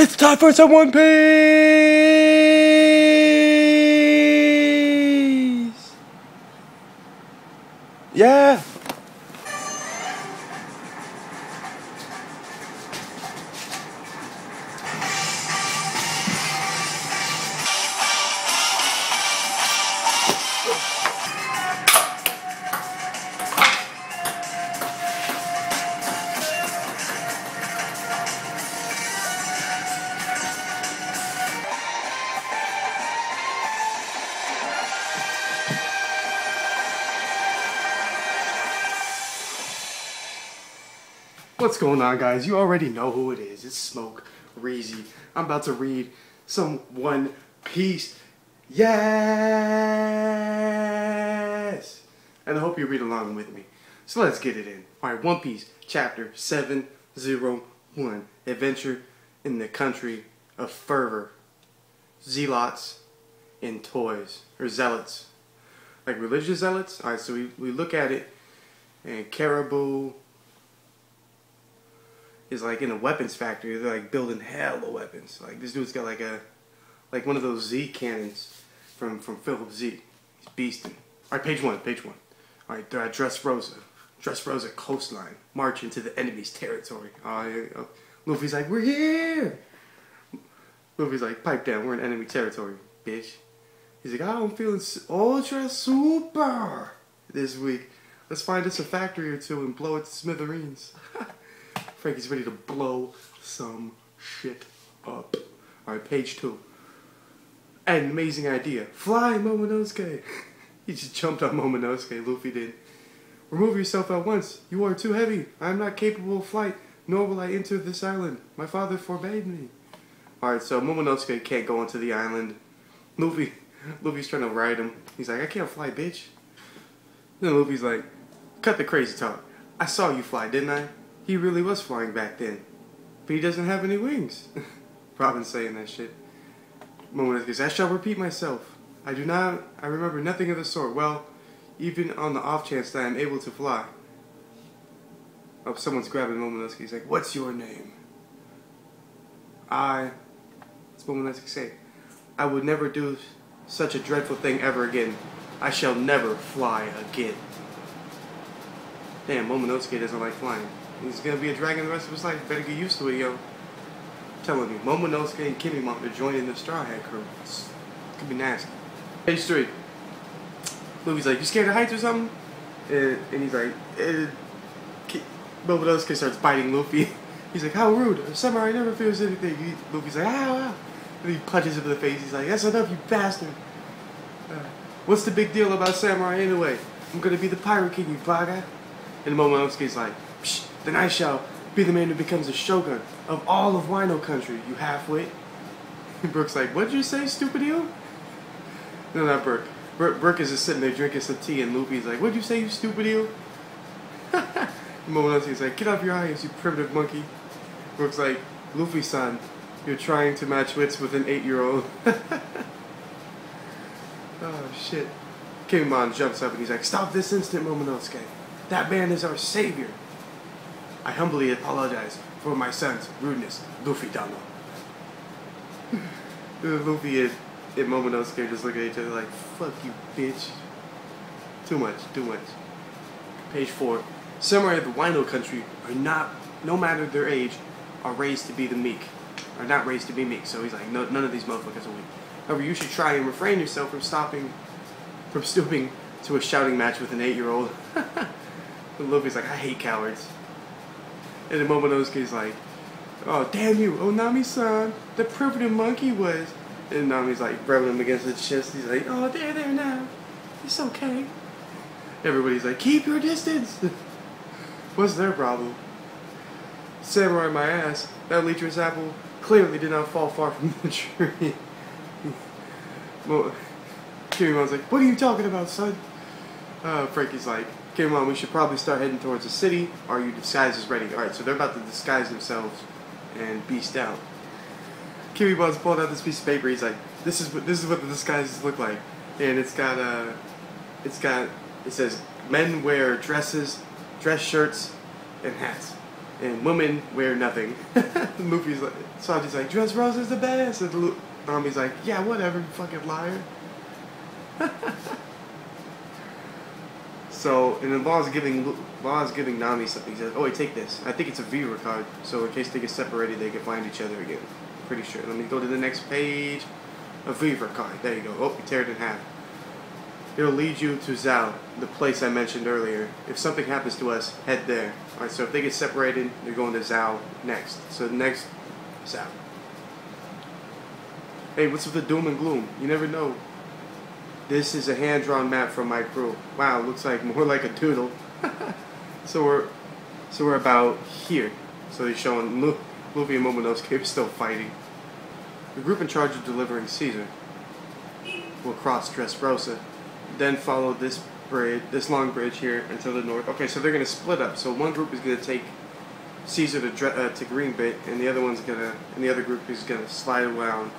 It's time for some One Piece! Yeah! What's going on, guys? You already know who it is. It's Smoak, Reezy. I'm about to read some One Piece. Yes! And I hope you read along with me. So let's get it in. Alright, One Piece, chapter 701. Adventure in the country of fervor. Zealots and toys. Or zealots. Like religious zealots. Alright, so we look at it. And Caribou is like in a weapons factory. They're like building hella weapons. Like this dude's got like one of those Z cannons from Philip Z. He's beasting. Alright, page one. Alright, Dressrosa coastline. March into the enemy's territory. Luffy's like, we're here! Luffy's like, pipe down, we're in enemy territory, bitch. He's like, I'm feeling ultra super this week. Let's find us a factory or two and blow it to smithereens. Frankie's ready to blow some shit up. Alright, page 2. An amazing idea. Fly, Momonosuke! He just jumped on Momonosuke, Luffy did. Remove yourself at once. You are too heavy. I am not capable of flight, nor will I enter this island. My father forbade me. Alright, so Momonosuke can't go onto the island. Luffy's trying to ride him. He's like, I can't fly, bitch. Then Luffy's like, cut the crazy talk. I saw you fly, didn't I? He really was flying back then. But he doesn't have any wings. Robin's saying that shit. Momonosuke says, I shall repeat myself. I remember nothing of the sort. Well, even on the off chance that I am able to fly. Oh, someone's grabbing Momonosuke. He's like, what's your name? What's Momonosuke say? I would never do such a dreadful thing ever again. I shall never fly again. Damn, Momonosuke doesn't like flying. He's gonna be a dragon the rest of his life. Better get used to it, yo. I'm telling you, Momonosuke and Kimimon are joining the Straw Hat crew. It's gonna be nasty. Page 3. Luffy's like, you scared of heights or something? And he's like, Momonosuke starts biting Luffy. He's like, how rude. A samurai never fears anything. Luffy's like, ow. And he punches him in the face. He's like, that's enough, you bastard. What's the big deal about samurai anyway? I'm gonna be the pirate king, you baga. And Momonosuke's like, psh, then I shall be the man who becomes the shogun of all of Wino country, you halfwit. And Brook's like, what'd you say, stupid you? No, not Brook. Brook is just sitting there drinking some tea, and Luffy's like, what'd you say, you stupid you? Momonosuke's like, get off your eyes, you primitive monkey. Brook's like, Luffy-san, you're trying to match wits with an 8-year-old. Oh, shit. Kimimon jumps up and he's like, stop this instant, Momonosuke. That man is our savior. I humbly apologize for my son's rudeness, Luffy-dano. Luffy and Momonosuke just look at each other like, fuck you, bitch. Too much. Page 4. Samurai of the Wino country are not, no matter their age, are raised to be the meek. Are not raised to be meek. So he's like, no, none of these motherfuckers are weak. However, you should try and refrain yourself from stooping to a shouting match with an 8-year-old. And Luffy's like, I hate cowards. And then Momonosuke's like, oh, damn you, Onami-san, the primitive monkey was. And Nami's like, rubbing him against his chest. He's like, oh, there now. It's okay. Everybody's like, keep your distance. What's their problem? Samurai my ass. That lecherous apple clearly did not fall far from the tree. Well, Kimimon's like, what are you talking about, son? Frankie's like, Kimimon, we should probably start heading towards the city. Are your disguises ready? Alright, so they're about to disguise themselves and beast out. Kimimon's pulled out this piece of paper. He's like, this is what the disguises look like. And it says, men wear dress shirts, and hats. and women wear nothing. The movie's like, Sanji's like, Dressrosa's the best, and Nami's like, yeah, whatever, you fucking liar. So, and then Law's giving Nami something. He says, oh, wait, take this. I think it's a Viva card, so in case they get separated, they can find each other again. Pretty sure. Let me go to the next page. A Viva card. There you go. Oh, you tear it in half. It'll lead you to Zao, the place I mentioned earlier. If something happens to us, head there. Alright, so if they get separated, you're going to Zao next. So next, Zao. Hey, what's with the doom and gloom? You never know. This is a hand-drawn map from my crew. Wow, looks like more like a doodle. So we're about here. So they're showing Luffy and Momonosuke are still fighting. The group in charge of delivering Caesar will cross Dressrosa, then follow this bridge, this long bridge here until the north. Okay, so they're gonna split up. So one group is gonna take Caesar to Greenbit, and the other group is gonna slide around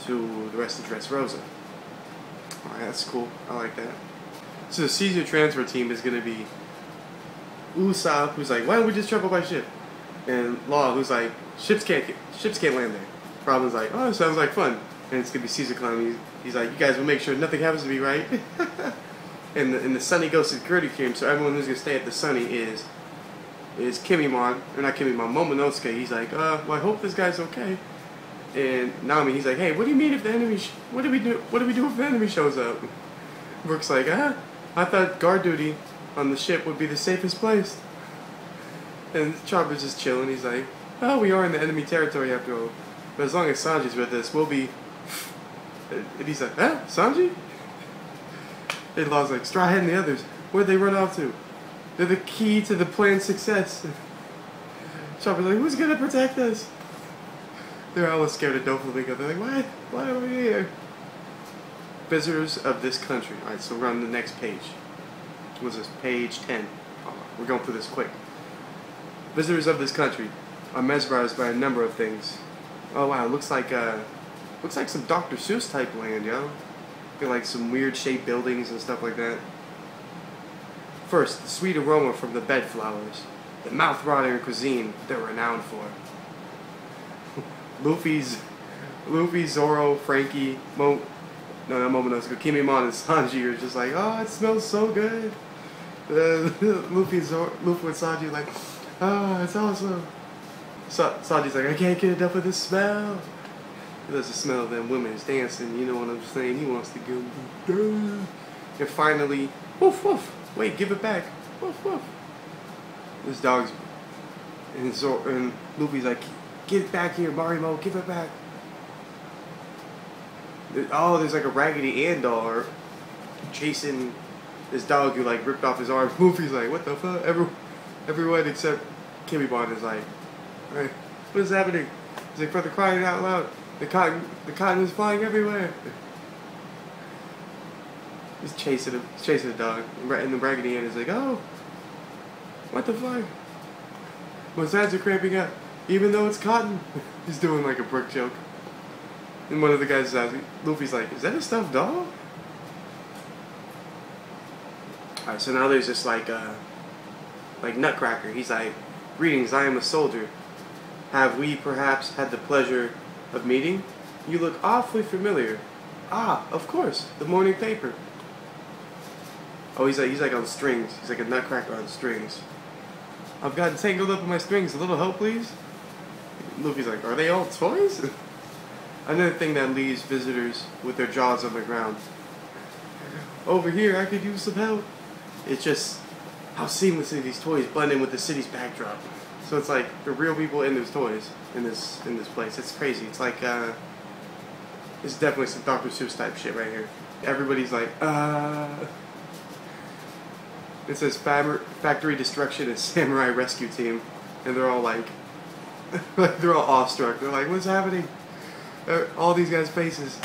to the rest of Dressrosa. Alright, that's cool. I like that. So the Caesar transfer team is going to be Usopp, who's like, why don't we just travel by ship? And Law, who's like, ships can't land there. Robin's like, oh, sounds like fun. And it's going to be Caesar Clown. He's like, you guys will make sure nothing happens to me, right? and the Sunny Ghost security team, so everyone who's going to stay at the Sunny is Kimimon, or not Kimimon, Momonosuke. He's like, well, I hope this guy's okay. And Nami, he's like, hey, what do you mean if the enemy, what do we do if the enemy shows up? Brook's like, I thought guard duty on the ship would be the safest place. And Chopper's just chilling, he's like, oh, we are in the enemy territory after all. But as long as Sanji's with us, we'll be... And he's like, huh? Sanji? And Law's like, Straw Hat and the others, where'd they run off to? They're the key to the plan's success. Chopper's like, who's gonna protect us? They're all scared of Doflamingo. They're like, what? Why are we here? Visitors of this country. Alright, so we're on the next page. What's this? Page 10. Oh, we're going through this quick. Visitors of this country are mesmerized by a number of things. Oh wow, looks like some Dr. Seuss type land, yo. Got like some weird shaped buildings and stuff like that. First, the sweet aroma from the bedflowers. The mouth-watering cuisine they're renowned for. Luffy, Zoro, Frankie, Momonosuke, Kimimon, and Sanji are just like, oh, it smells so good. Luffy and Sanji are like, oh, it's awesome. Sanji's like, I can't get enough of this smell. He loves the smell of them women's dancing, you know what I'm saying? He wants to go. And finally, woof woof, wait, give it back. Woof woof. This dog's, and Luffy's like, get it back here, Marimo, give it back. Oh, there's like a Raggedy Ann doll chasing this dog who like ripped off his arm. Luffy's like, what the fuck? Everyone except Kimimon is like, hey, what is happening? He's like, brother, crying out loud. The cotton is flying everywhere. He's chasing the dog. And the Raggedy Ann is like, oh, what the fuck? My sides are cramping up. Even though it's cotton. He's doing like a brick joke. And one of the guys is asking, Luffy's like, is that a stuffed doll? Alright, so now there's this like Nutcracker. He's like, greetings, I am a soldier. Have we perhaps had the pleasure of meeting? You look awfully familiar. Ah, of course, the morning paper. Oh, he's like on strings. He's like a Nutcracker on strings. I've gotten tangled up in my strings. A little help, please? Luffy's like, are they all toys? Another thing that leaves visitors with their jaws on the ground. Over here, I could use some help. It's just how seamlessly these toys blend in with the city's backdrop. So it's like the real people in those toys in this place. It's crazy. It's like it's definitely some Dr. Seuss type shit right here. Everybody's like, It says Factory Destruction and Samurai Rescue Team, and they're all like, they're all awestruck. They're like, what's happening? All these guys' faces.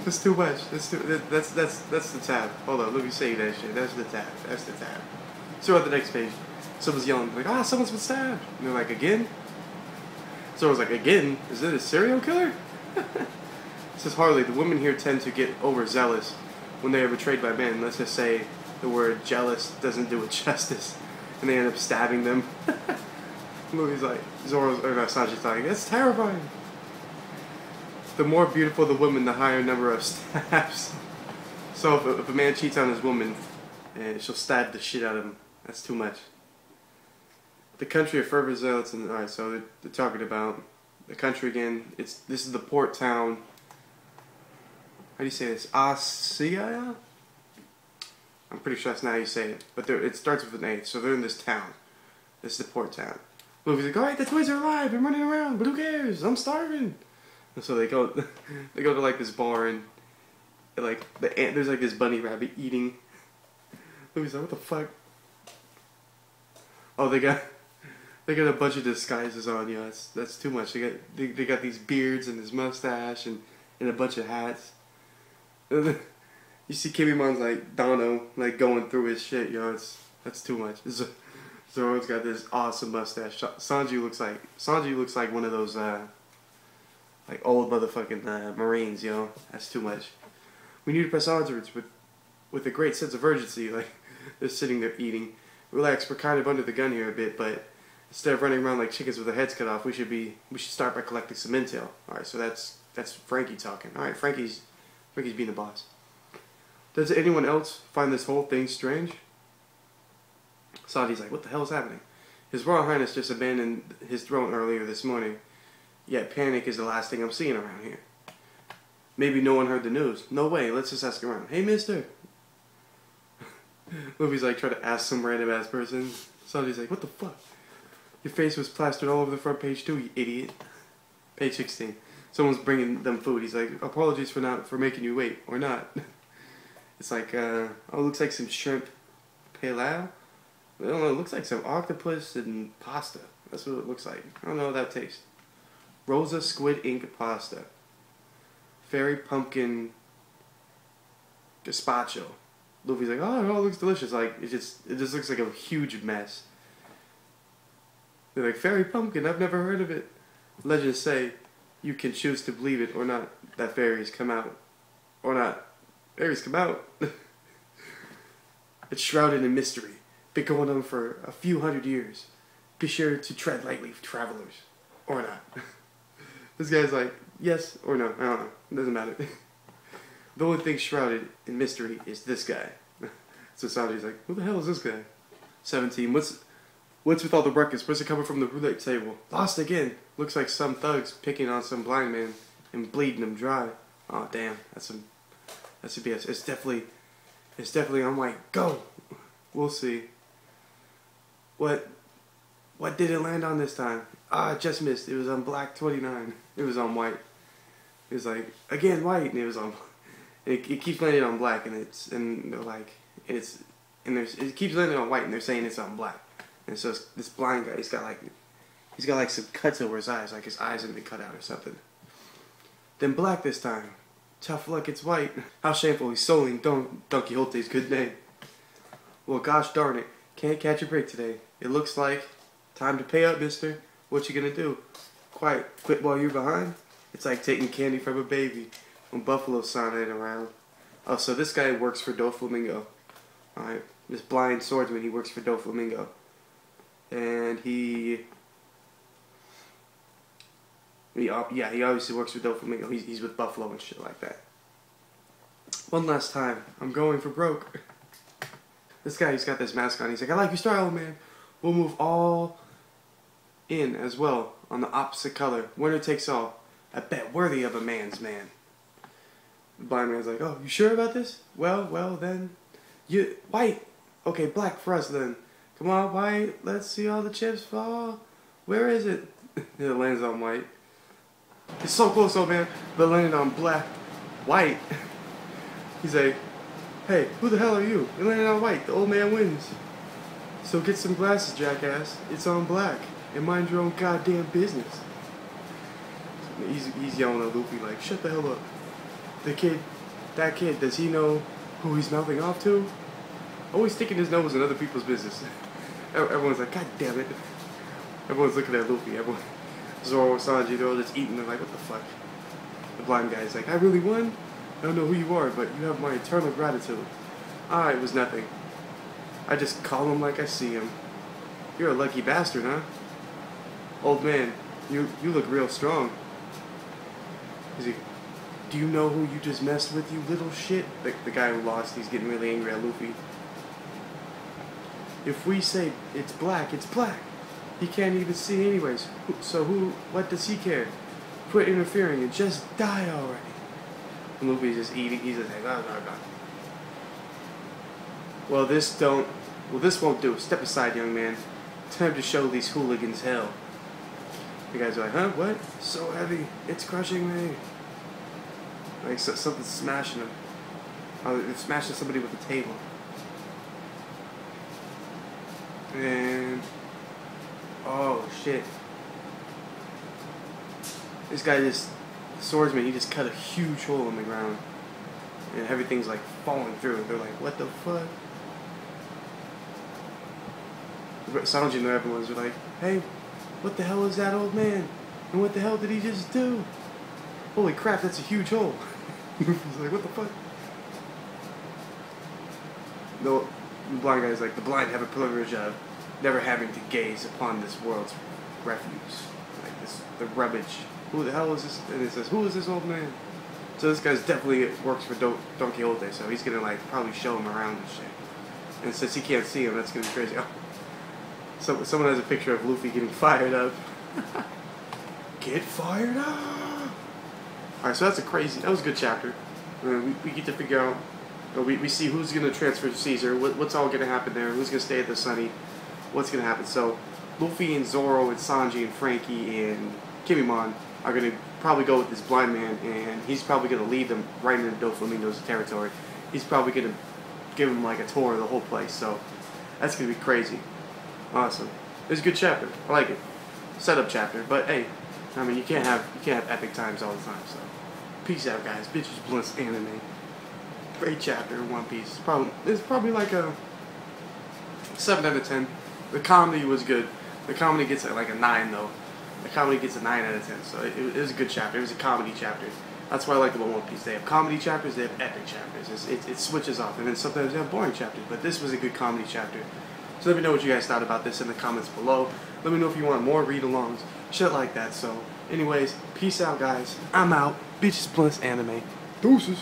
That's too much. That's the tab. Hold on, let me say that shit. That's the tab. That's the tab. So at the next page, someone's yelling like, someone's been stabbed. And they're like, again? Someone's like, again? Is it a serial killer? It says Harley, the women here tend to get overzealous when they are betrayed by men. Let's just say the word jealous doesn't do it justice, and they end up stabbing them. Luffy's like, Sanji's like, that's terrifying. The more beautiful the woman, the higher number of stabs. So if a man cheats on his woman, she'll stab the shit out of him. That's too much. The country of fervor zealots, and alright, so they're talking about the country again. This is the port town. How do you say this? Asia? I'm pretty sure that's not how you say it, but it starts with an A. So they're in this town. This is the port town. Luffy's like, alright, the toys are alive. I'm running around, but who cares? I'm starving. And so they go to like this bar, and like there's like this bunny rabbit eating. Luffy's like, what the fuck? Oh, they got a bunch of disguises on. Yeah, that's too much. They got these beards and this mustache and a bunch of hats. You see Kibimon's like Dono like going through his shit. Yo, that's too much. Zoro's got this awesome mustache. Sanji looks like one of those like old motherfucking Marines, yo. That's too much. We need to press onwards with a great sense of urgency. Like they're sitting there eating. Relax, we're kind of under the gun here a bit, but instead of running around like chickens with their heads cut off, we should start by collecting some intel. All right, so that's Frankie talking. All right, Frankie's being the boss. Does anyone else find this whole thing strange? Sanji's like, what the hell is happening? His Royal Highness just abandoned his throne earlier this morning. Yet panic is the last thing I'm seeing around here. Maybe no one heard the news. No way, let's just ask around. Hey, mister. Luffy's like trying to ask some random ass person. Sanji's like, what the fuck? Your face was plastered all over the front page too, you idiot. Page 16. Someone's bringing them food. He's like, apologies for making you wait, or not. It's like, oh, it looks like some shrimp pilau. I don't know, it looks like some octopus and pasta. That's what it looks like. I don't know how that tastes. Rosa squid ink pasta. Fairy pumpkin gazpacho. Luffy's like, oh, it all looks delicious. Like it just looks like a huge mess. They're like, fairy pumpkin, I've never heard of it. Legends say you can choose to believe it or not, that fairies come out. Or not. Fairies come out. It's shrouded in mystery. Been going on for a few hundred years. Be sure to tread lightly, travelers. Or not. This guy's like, yes or no. I don't know. It doesn't matter. The only thing shrouded in mystery is this guy. So Sanji's like, who the hell is this guy? 17. What's with all the ruckus? Where's it coming from the roulette table? Lost again. Looks like some thugs picking on some blind man and bleeding him dry. Oh damn, that's a BS. It's definitely on white. Go. We'll see. What did it land on this time? Ah, just missed. It was on black 29. It was on white. It was like again white, and it was on. It keeps landing on black, and they're like it keeps landing on white, and they're saying it's on black. And so this blind guy, he's got like some cuts over his eyes, like his eyes have been cut out or something. Then black this time. Tough luck, it's white. How shameful, he's sullying Don Quixote's good name. Well, gosh darn it, can't catch a break today. It looks like time to pay up, mister. What you gonna do? Quit while you're behind? It's like taking candy from a baby when Buffalo-san ain't around. Oh, so this guy works for Doflamingo. Alright, this blind swordsman, he works for Doflamingo. And he obviously works with Doflamingo. He's with Buffalo and shit like that. One last time, I'm going for broke. This guy, he's got this mask on. He's like, I like your style, man. We'll move all in as well on the opposite color. Winner takes all. I bet worthy of a man's man. The blind man's like, oh, you sure about this? Well then, white. Okay, black for us then. Come on, white. Let's see all the chips fall. Where is it? It lands on white. It's so close, old man. But landed on black. White. He's like, hey, who the hell are you? You landed on white. The old man wins. So get some glasses, jackass. It's on black. And mind your own goddamn business. He's yelling at Luffy like, shut the hell up. That kid, does he know who he's mouthing off to? Always sticking his nose in other people's business. Everyone's like, god damn it. Everyone's looking at Luffy. Zoro, Sanji, they're all just eating. They're like, what the fuck? The blind guy's like, I really won? I don't know who you are, but you have my eternal gratitude. It was nothing. I just call him like I see him. You're a lucky bastard, huh? Old man, you look real strong. He's like, do you know who you just messed with, you little shit? The guy who lost, he's getting really angry at Luffy. If we say it's black, it's black. He can't even see anyways. So what does he care? Quit interfering and just die already. And Luffy's just eating, he's just like, no. Well, this won't do. Step aside, young man. Time to show these hooligans hell. The guys are like, huh, what? So heavy, it's crushing me. Like, something's smashing him. Oh, they're smashing somebody with a table. And... oh, shit. This guy just... the swordsman, he just cut a huge hole in the ground. And everything's, like, falling through. They're like, what the fuck? Sanji and everyone's like, hey, what the hell is that, old man? And what the hell did he just do? Holy crap, that's a huge hole. He's like, what the fuck? The blind guy's like, the blind have a privilege of never having to gaze upon this world's refuse. Like the rubbish. Who the hell is this? And it says, who is this old man? So this guy's definitely works for Don Quixote, so he's gonna like probably show him around and shit. And since he can't see him, that's gonna be crazy. Oh. So someone has a picture of Luffy getting fired up. Get fired up! Alright, so that was a good chapter. We get to figure out, we see who's going to transfer to Caesar, what's all going to happen there, who's going to stay at the Sunny, what's going to happen. So, Luffy and Zoro and Sanji and Frankie and Kimimon are going to probably go with this blind man, and he's probably going to lead them right into Doflamingo's territory. He's probably going to give them like a tour of the whole place, so that's going to be crazy. Awesome. It's a good chapter. I like it. Setup chapter, but hey, I mean you can't have epic times all the time. So, peace out, guys. Bitches Bliss anime. Great chapter in One Piece. It's probably like a 7 out of 10. The comedy was good. The comedy gets like a 9 though. The comedy gets a 9 out of 10. So it was a good chapter. It was a comedy chapter. That's why I like the One Piece. They have comedy chapters. They have epic chapters. It switches off, and then sometimes they have boring chapters. But this was a good comedy chapter. So let me know what you guys thought about this in the comments below. Let me know if you want more read-alongs, shit like that. So, anyways, peace out, guys. I'm out. Bitches Bliss anime. Deuces.